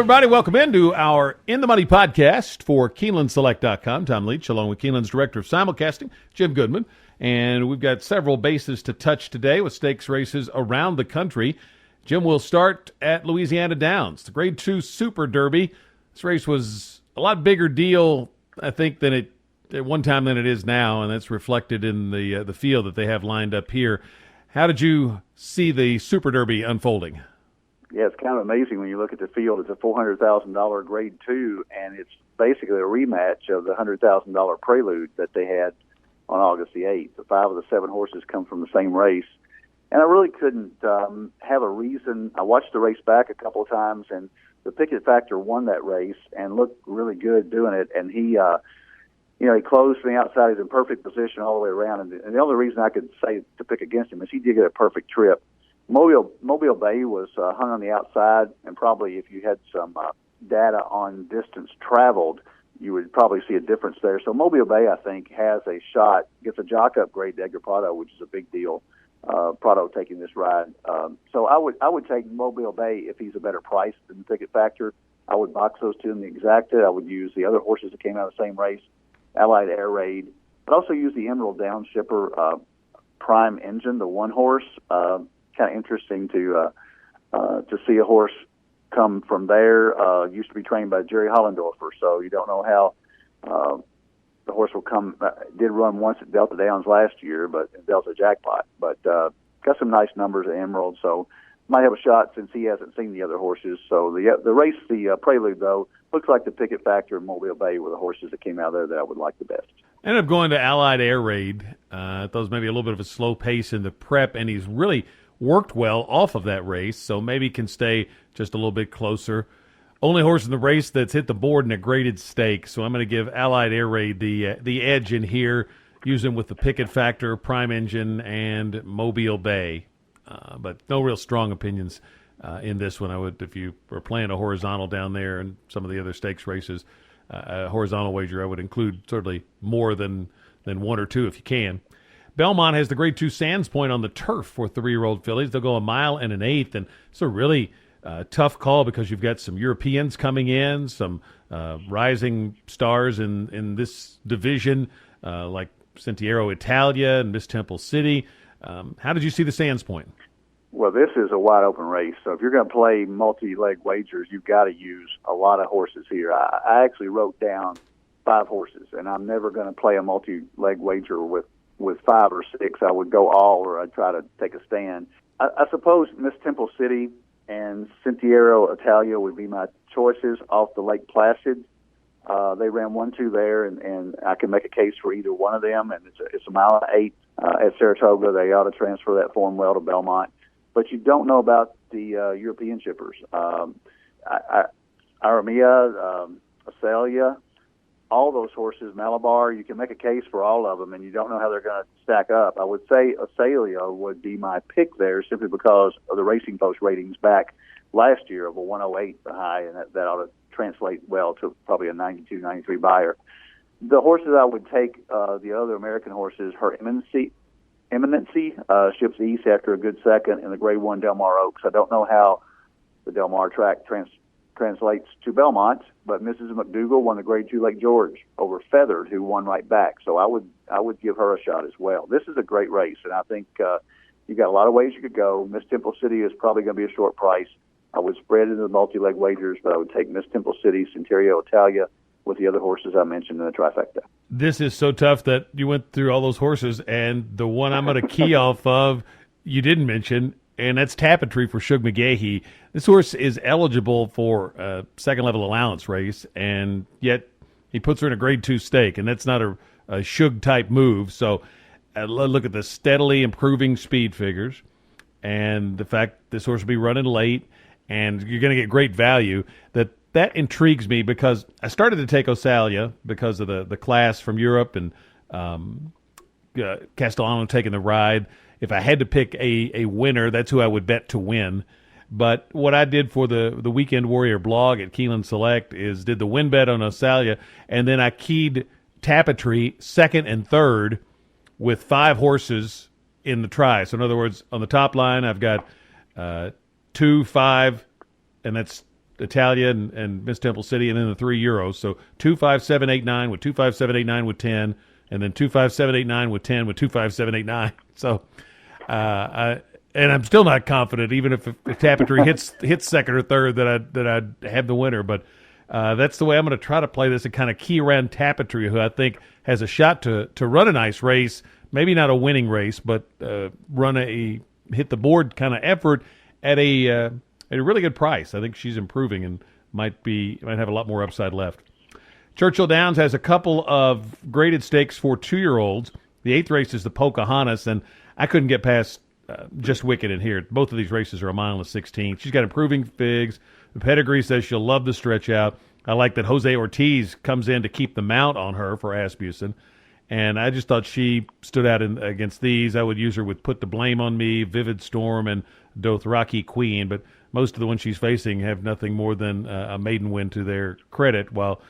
everybody. Welcome into our In the Money podcast for KeenelandSelect.com. Tom Leach, along with Keeneland's Director of Simulcasting, Jim Goodman. And we've got several bases to touch today with stakes races around the country. Jim, will start at Louisiana Downs, the Grade 2 Super Derby. This race was a lot bigger deal, I think, than it at one time than it is now, and that's reflected in the field that they have lined up here. How did you see the Super Derby unfolding? Yeah, it's kind of amazing when you look at the field. It's a $400,000 Grade 2, and it's basically a rematch of the $100,000 Prelude that they had on August the 8th. The 5 of the 7 horses come from the same race. And I really couldn't have a reason. I watched the race back a couple of times, and the Picket Factor won that race and looked really good doing it. And he closed from the outside. He's in perfect position all the way around. And the only reason I could say to pick against him is he did get a perfect trip. Mobile Bay was hung on the outside, and probably if you had some data on distance traveled, you would probably see a difference there. So Mobile Bay, I think, has a shot, gets a jock upgrade to Edgar Prado, which is a big deal. Prado taking this ride. So I would take Mobile Bay if he's a better price than the Picket Factor. I would box those two in the Exacta. I would use the other horses that came out of the same race, Allied Air Raid. I'd also use the Emerald Downshipper Prime Engine, the one horse. Kind of interesting to see a horse come from there. Used to be trained by Jerry Hollendorfer, so you don't know how the horse will come. Did run once at Delta Downs last year, but Delta Jackpot. But got some nice numbers at Emerald, so might have a shot since he hasn't seen the other horses. So the race, the Prelude, though, looks like the Picket Factor and Mobile Bay were the horses that came out there that I would like the best. Ended up going to Allied Air Raid. I thought it was maybe a little bit of a slow pace in the prep, and he's really worked well off of that race, so maybe can stay just a little bit closer. Only horse in the race that's hit the board in a graded stake, so I'm going to give Allied Air Raid the edge in here, use him with the Picket Factor, Prime Engine, and Mobile Bay. But no real strong opinions in this one. I would, if you were playing a horizontal down there and some of the other stakes races, a horizontal wager, I would include certainly more than one or two if you can. Belmont has the Grade 2 Sands Point on the turf for 3-year-old fillies. They'll go 1 1/8 miles, and it's a really tough call because you've got some Europeans coming in, some rising stars in this division like Sentiero Italia and Miss Temple City. How did you see the Sands Point? Well, this is a wide-open race, so if you're going to play multi-leg wagers, you've got to use a lot of horses here. I actually wrote down 5 horses, and I'm never going to play a multi-leg wager with 5 or 6. I would go all, or I'd try to take a stand. I suppose Miss Temple City and Sentiero Italia would be my choices off the Lake Placid. They ran 1-2 there, and I can make a case for either one of them. And it's 1 1/8 miles at Saratoga. They ought to transfer that form well to Belmont. But you don't know about the European shippers. Aramia, Azalea, all those horses, Malabar, you can make a case for all of them, and you don't know how they're going to stack up. I would say Azalea would be my pick there simply because of the Racing Post ratings back last year of a 108 the high, and that ought to translate well to probably a 92, 93 buyer. The horses I would take, the other American horses, Her Eminency ships east after a good second in the Grade 1 Del Mar Oaks. I don't know how the Del Mar track translates to Belmont, but Mrs. McDougall won the Grade 2 Lake George over Feathered, who won right back. So I would give her a shot as well. This is a great race, and I think you got a lot of ways you could go. Miss Temple City is probably going to be a short price. I would spread into the multi-leg wagers, but I would take Miss Temple City, Sentiero Italia, with the other horses I mentioned in the trifecta. This is so tough that you went through all those horses, and the one I'm going to key off of you didn't mention, and that's Tapestry for Shug McGahee. This horse is eligible for a second-level allowance race, and yet he puts her in a Grade 2 stake, and that's not a Shug-type move. So look at the steadily improving speed figures and the fact this horse will be running late, and you're going to get great value. That intrigues me because I started to take Osalia because of the class from Europe and Castellano taking the ride. If I had to pick a winner, that's who I would bet to win. But what I did for the Weekend Warrior blog at Keeneland Select is did the win bet on Osalia, and then I keyed Tapestry second and third with 5 horses in the try. So in other words, on the top line, I've got 2, 5, and that's Italia and Miss Temple City, and then the 3 Euros. So 25789 with 25789 with 10, and then 25789 with 10 with 25789. So, and I'm still not confident, even if Tapestry hits second or third, that I'd have the winner. But that's the way I'm going to try to play this and kind of key around Tapestry, who I think has a shot to run a nice race. Maybe not a winning race, but run a hit the board kind of effort at a really good price. I think she's improving and might have a lot more upside left. Churchill Downs has a couple of graded stakes for 2-year-olds. The 8th race is the Pocahontas, and I couldn't get past Just Wicked in here. Both of these races are a mile and 16. She's got improving figs. The pedigree says she'll love the stretch out. I like that Jose Ortiz comes in to keep the mount on her for Asmussen. And I just thought she stood out against these. I would use her with Put the Blame on Me, Vivid Storm, and Dothraki Queen. But most of the ones she's facing have nothing more than a maiden win to their credit, while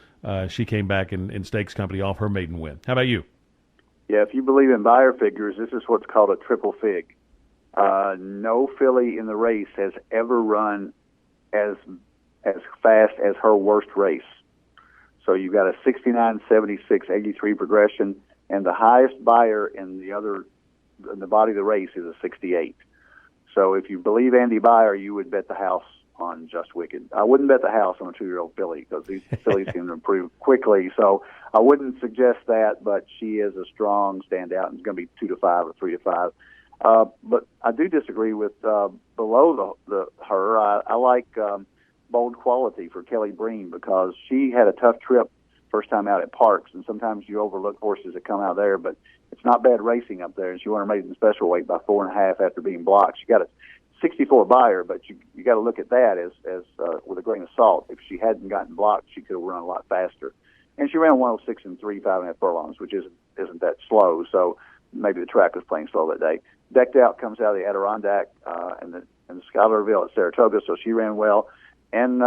she came back in stakes company off her maiden win. How about you? Yeah, if you believe in buyer figures, this is what's called a triple fig. No filly in the race has ever run as fast as her worst race. So you've got a 69, 76, 83 progression, and the highest buyer in the body of the race is a 68. So if you believe Andy Byer, you would bet the house on Just Wicked. I wouldn't bet the house on a 2-year-old filly because these fillies seem to improve quickly. So I wouldn't suggest that, but she is a strong standout, and it's going to be 2-5 or 3-5. But I do disagree with below her. I like Bold Quality for Kelly Breen because she had a tough trip first time out at Parks, and sometimes you overlook horses that come out there, but it's not bad racing up there, and she won her maiden special weight by 4.5 after being blocked. She got a 64 buyer, but you got to look at that as with a grain of salt. If she hadn't gotten blocked, she could have run a lot faster. And she ran 106 and 3, 5.5 furlongs, which isn't that slow. So maybe the track was playing slow that day. Decked Out comes out of the Adirondack and the Schuylerville at Saratoga, so she ran well. And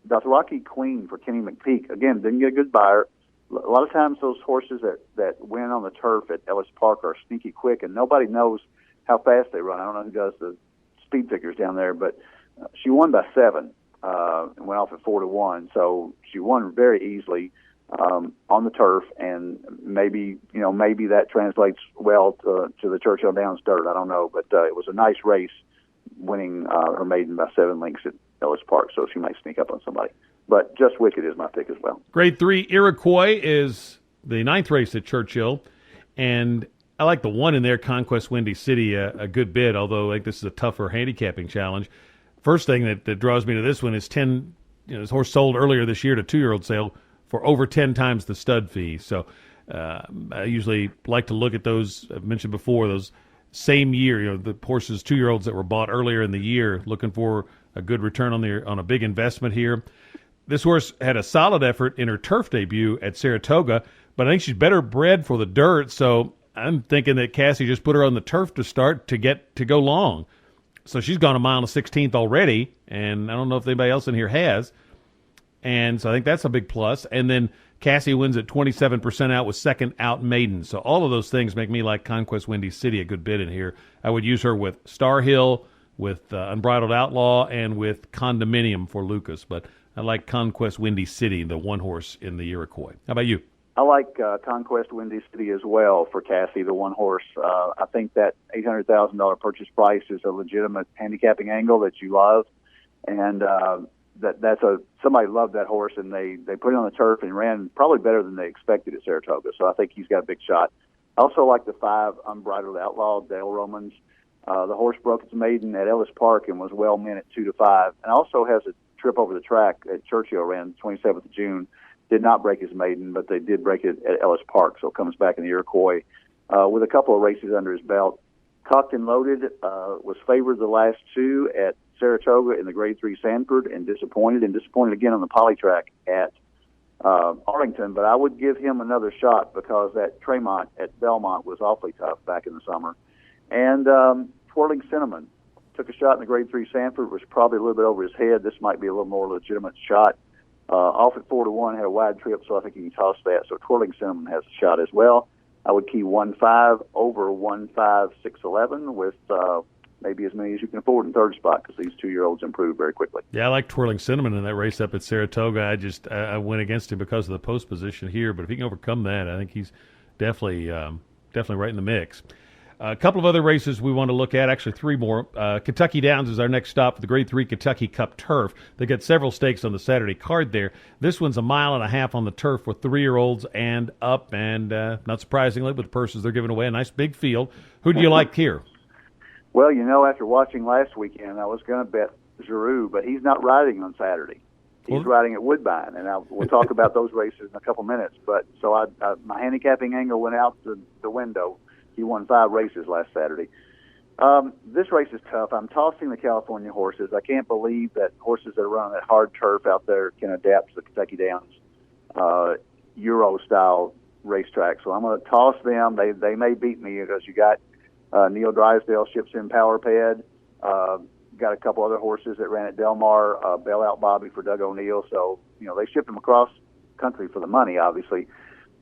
Dothraki Queen for Kenny McPeak, again, didn't get a good buyer. A lot of times those horses that win on the turf at Ellis Park are sneaky quick, and nobody knows how fast they run. I don't know who does the speed figures down there, but she won by 7 and went off at 4-1. So she won very easily on the turf, and maybe that translates well to the Churchill Downs dirt. I don't know, but it was a nice race, winning her maiden by 7 lengths at Ellis Park, so she might sneak up on somebody. But Just Wicked is my pick as well. Grade 3 Iroquois is the 9th race at Churchill, and I like the one in there, Conquest Windy City, a good bit, although I think this is a tougher handicapping challenge. First thing that draws me to this one is this horse sold earlier this year to 2-year-old sale for over 10 times the stud fee. So I usually like to look at those, I've mentioned before, those same year, the horses, 2-year-olds that were bought earlier in the year, looking for a good return on a big investment here. This horse had a solid effort in her turf debut at Saratoga, but I think she's better bred for the dirt, so I'm thinking that Cassie just put her on the turf to start to go long. So she's gone a mile and 16th already, and I don't know if anybody else in here has. And so I think that's a big plus. And then Cassie wins at 27% out with second out maiden. So all of those things make me like Conquest Windy City a good bit in here. I would use her with Star Hill, with Unbridled Outlaw, and with Condominium for Lucas. But I like Conquest Windy City, the one horse in the Iroquois. How about you? I like Conquest Windy City as well for Cassie, the one horse. I think that $800,000 purchase price is a legitimate handicapping angle that you love. And somebody loved that horse, and they put it on the turf and ran probably better than they expected at Saratoga. So I think he's got a big shot. I also like the 5 Unbridled Outlaw, Dale Romans. The horse broke its maiden at Ellis Park and was well meant at 2-5. And also has a trip over the track at Churchill, ran 27th of June. Did not break his maiden, but they did break it at Ellis Park, so it comes back in the Iroquois with a couple of races under his belt. Cocked and Loaded was favored the last 2 at Saratoga in the Grade 3 Sanford and disappointed again on the poly track at Arlington, but I would give him another shot because that Tremont at Belmont was awfully tough back in the summer. And Twirling Cinnamon took a shot in the Grade 3 Sanford, was probably a little bit over his head. This might be a little more legitimate shot. Off at 4-1, had a wide trip, so I think you can toss that. So Twirling Cinnamon has a shot as well. I would key 1-5 over 1-5-6-11 with maybe as many as you can afford in third spot because these 2-year-olds improve very quickly. Yeah, I like Twirling Cinnamon in that race up at Saratoga. I went against him because of the post position here, but if he can overcome that, I think he's definitely right in the mix. A couple of other races we want to look at, actually 3 more. Kentucky Downs is our next stop for the Grade 3 Kentucky Cup Turf. They got several stakes on the Saturday card there. This one's 1.5 miles on the turf with 3-year-olds and up, and not surprisingly, with the purses they're giving away, a nice big field. Who do you like here? Well, after watching last weekend, I was going to bet Giroux, but he's not riding on Saturday. He's riding at Woodbine, and we'll talk about those races in a couple minutes. But so my handicapping angle went out the window. He won 5 races last Saturday. This race is tough. I'm tossing the California horses. I can't believe that horses that are running that hard turf out there can adapt to the Kentucky Downs Euro-style racetrack. So I'm going to toss them. They may beat me because you got Neil Drysdale ships in Power Ped. Got a couple other horses that ran at Del Mar, Bailout Bobby for Doug O'Neill. So, they shipped them across country for the money, obviously.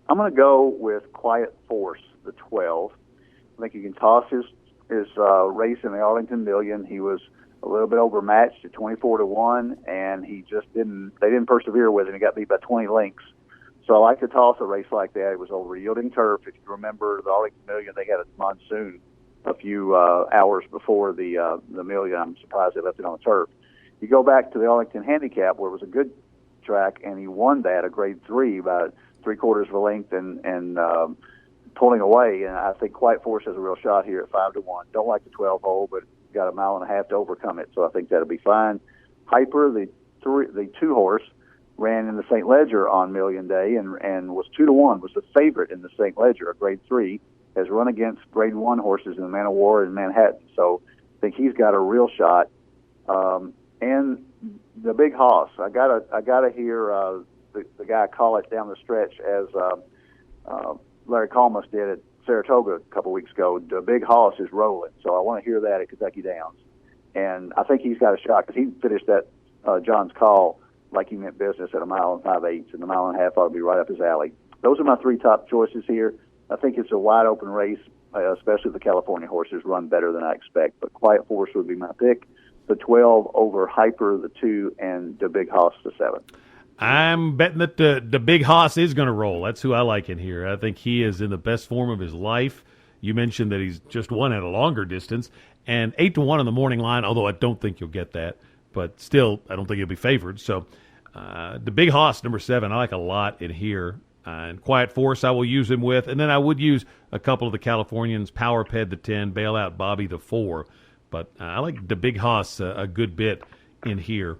I'm going to go with Quiet Force, the 12. I think you can toss his race in the Arlington Million. He was a little bit overmatched at 24-1, and they didn't persevere with it. He got beat by 20 lengths. So I like to toss a race like that. It was over yielding turf. If you remember the Arlington Million, they had a monsoon a few hours before the Million. I'm surprised they left it on the turf. You go back to the Arlington Handicap, where it was a good track, and he won that, a Grade 3, by 3/4 of a length and pulling away. And I think Quiet Force has a real shot here at 5-1. Don't like the 12 hole, but got 1.5 miles to overcome it, so I think that'll be fine. Hyper, the 2 horse, ran in the St. Ledger on Million Day and was 2-1, was the favorite in the St. Ledger, a Grade 3, has run against Grade 1 horses in the Man of War in Manhattan. So I think he's got a real shot. And the Big Hoss, I gotta hear the guy call it down the stretch as Larry Calmus did at Saratoga a couple weeks ago. The Big Hoss is rolling, so I want to hear that at Kentucky Downs. And I think he's got a shot because he finished that John's Call like he meant business at 1 mile 5/8, and 1.5 miles ought to be right up his alley. Those are my 3 top choices here. I think it's a wide open race, especially if the California horses run better than I expect. But Quiet Force would be my pick. The 12 over Hyper, the 2, and the Big Hoss, the 7. I'm betting that the Big Hoss is going to roll. That's who I like in here. I think he is in the best form of his life. You mentioned that he's just won at a longer distance. And 8-1 on the morning line, although I don't think you'll get that. But still, I don't think he'll be favored. So the Big Hoss, number 7, I like a lot in here. And Quiet Force I will use him with. And then I would use a couple of the Californians, Power Ped, the 10, Bailout Bobby, the 4. But I like the Big Hoss a good bit in here.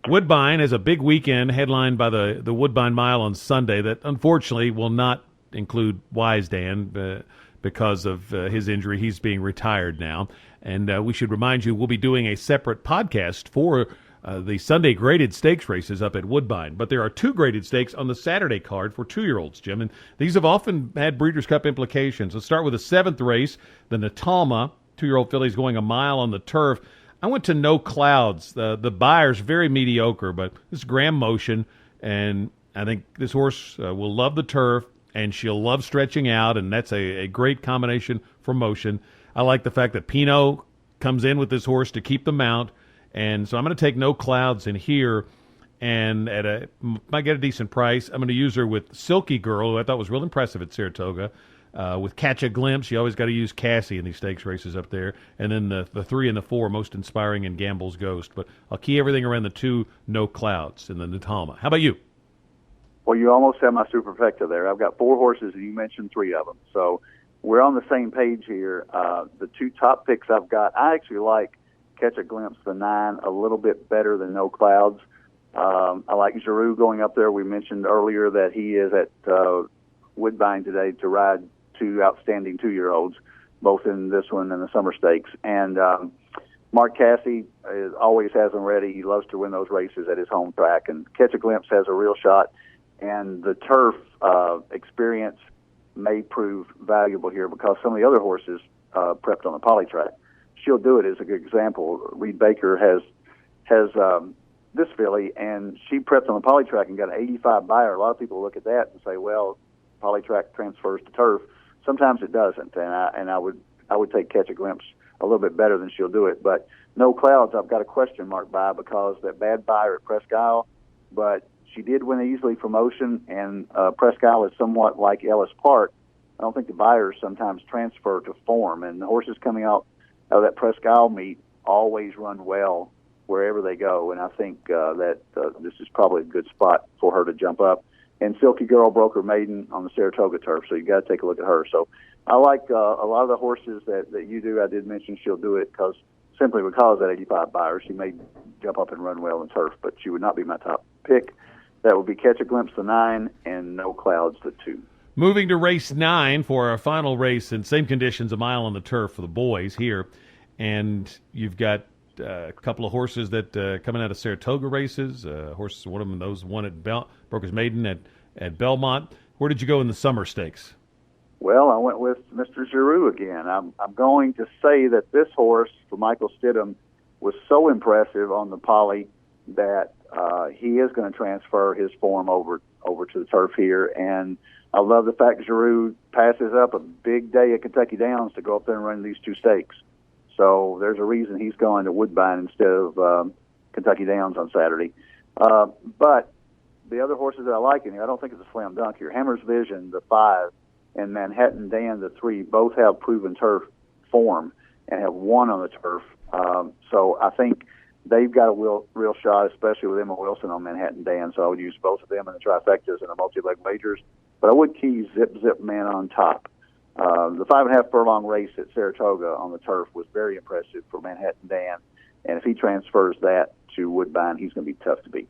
Woodbine has a big weekend headlined by the Woodbine Mile on Sunday that unfortunately will not include Wise Dan because of his injury. He's being retired now. And we should remind you we'll be doing a separate podcast for the Sunday graded stakes races up at Woodbine. But there are 2 graded stakes on the Saturday card for 2-year-olds, Jim. And these have often had Breeders' Cup implications. Let's start with the 7th race, the Natalma. 2-year-old filly's going 1 mile on the turf. I went to No Clouds. The buyer's very mediocre, but this is Graham Motion, and I think this horse will love the turf, and she'll love stretching out, and that's a great combination for Motion. I like the fact that Pinot comes in with this horse to keep the mount, and so I'm going to take No Clouds in here, and might get a decent price. I'm going to use her with Silky Girl, who I thought was real impressive at Saratoga. With Catch a Glimpse, you always got to use Cassie in these stakes races up there. And then the 3 and the 4, Most Inspiring and Gamble's Ghost. But I'll key everything around the 2 No Clouds in the Natalma. How about you? Well, you almost have my superfecta there. I've got 4 horses, and you mentioned 3 of them. So we're on the same page here. The 2 top picks I've got, I actually like Catch a Glimpse, the 9, a little bit better than No Clouds. I like Giroux going up there. We mentioned earlier that he is at Woodbine today to ride 2 outstanding 2-year-olds, both in this one and the Summer Stakes. And Mark Cassie always has them ready. He loves to win those races at his home track. And Catch a Glimpse has a real shot. And the turf experience may prove valuable here because some of the other horses prepped on the poly track. She'll Do It is a good example. Reed Baker has this filly, and she prepped on the poly track and got an 85 buyer. A lot of people look at that and say, well, poly track transfers to turf. Sometimes it doesn't, and I would take Catch a Glimpse a little bit better than she'll do it. But No Clouds, I've got a question mark by, because that bad buyer at Presque Isle, but she did win easily from Ocean, and Presque Isle is somewhat like Ellis Park. I don't think the buyers sometimes transfer to form, and the horses coming out of that Presque Isle meet always run well wherever they go, and I think that this is probably a good spot for her to jump up. And Silky Girl broke her maiden on the Saratoga turf, so you got to take a look at her. So I like a lot of the horses that you do. I did mention she'll do it simply because that 85 buyer, she may jump up and run well in turf, but she would not be my top pick. That would be Catch a Glimpse, the 9, and No Clouds, the 2. Moving to race 9 for our final race in same conditions, a mile on the turf for the boys here. And you've got a couple of horses that coming out of Saratoga races. Horses, one of them, those won at broke his maiden at Belmont. Where did you go in the summer stakes? Well, I went with Mr. Giroux again. I'm going to say that this horse for Michael Stidham was so impressive on the Poly that he is going to transfer his form over to the turf here. And I love the fact Giroux passes up a big day at Kentucky Downs to go up there and run these 2 stakes. So there's a reason he's going to Woodbine instead of Kentucky Downs on Saturday. But the other horses that I like in here, I don't think it's a slam dunk here. Hammer's Vision, the 5, and Manhattan Dan, the 3, both have proven turf form and have won on the turf. So I think they've got a real shot, especially with Emma Wilson on Manhattan Dan. So I would use both of them in the trifectas and the multi-leg majors. But I would key Zip Zip Man on top. The 5.5 furlong race at Saratoga on the turf was very impressive for Manhattan Dan. And if he transfers that to Woodbine, he's going to be tough to beat.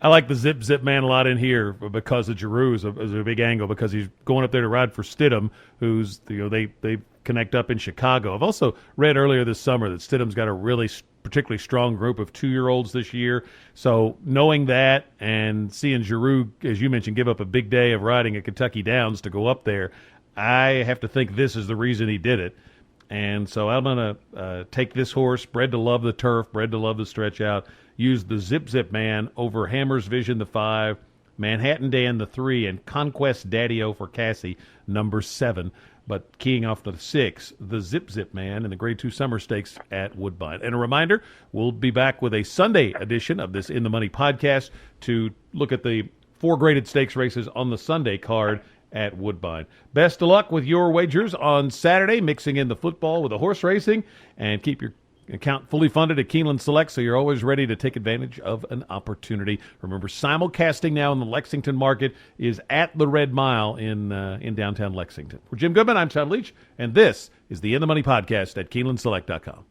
I like the Zip Zip Man a lot in here because of Giroux is a big angle, because he's going up there to ride for Stidham, who's they connect up in Chicago. I've also read earlier this summer that Stidham's got a really particularly strong group of 2-year-olds this year. So knowing that and seeing Giroux, as you mentioned, give up a big day of riding at Kentucky Downs to go up there, I have to think this is the reason he did it. And so I'm going to take this horse, bred to love the turf, bred to love the stretch out, use the Zip Zip Man over Hammer's Vision, the 5, Manhattan Dan, the 3, and Conquest Daddy-O for Cassie, number 7. But keying off to the 6, the Zip Zip Man in the Grade 2 Summer Stakes at Woodbine. And a reminder, we'll be back with a Sunday edition of this In the Money podcast to look at the 4 graded stakes races on the Sunday card at Woodbine. Best of luck with your wagers on Saturday, mixing in the football with the horse racing, and keep your account fully funded at Keeneland Select so you're always ready to take advantage of an opportunity. Remember, simulcasting now in the Lexington market is at the Red Mile in downtown Lexington. For Jim Goodman, I'm Tom Leach, and this is the In the Money podcast at KeenelandSelect.com.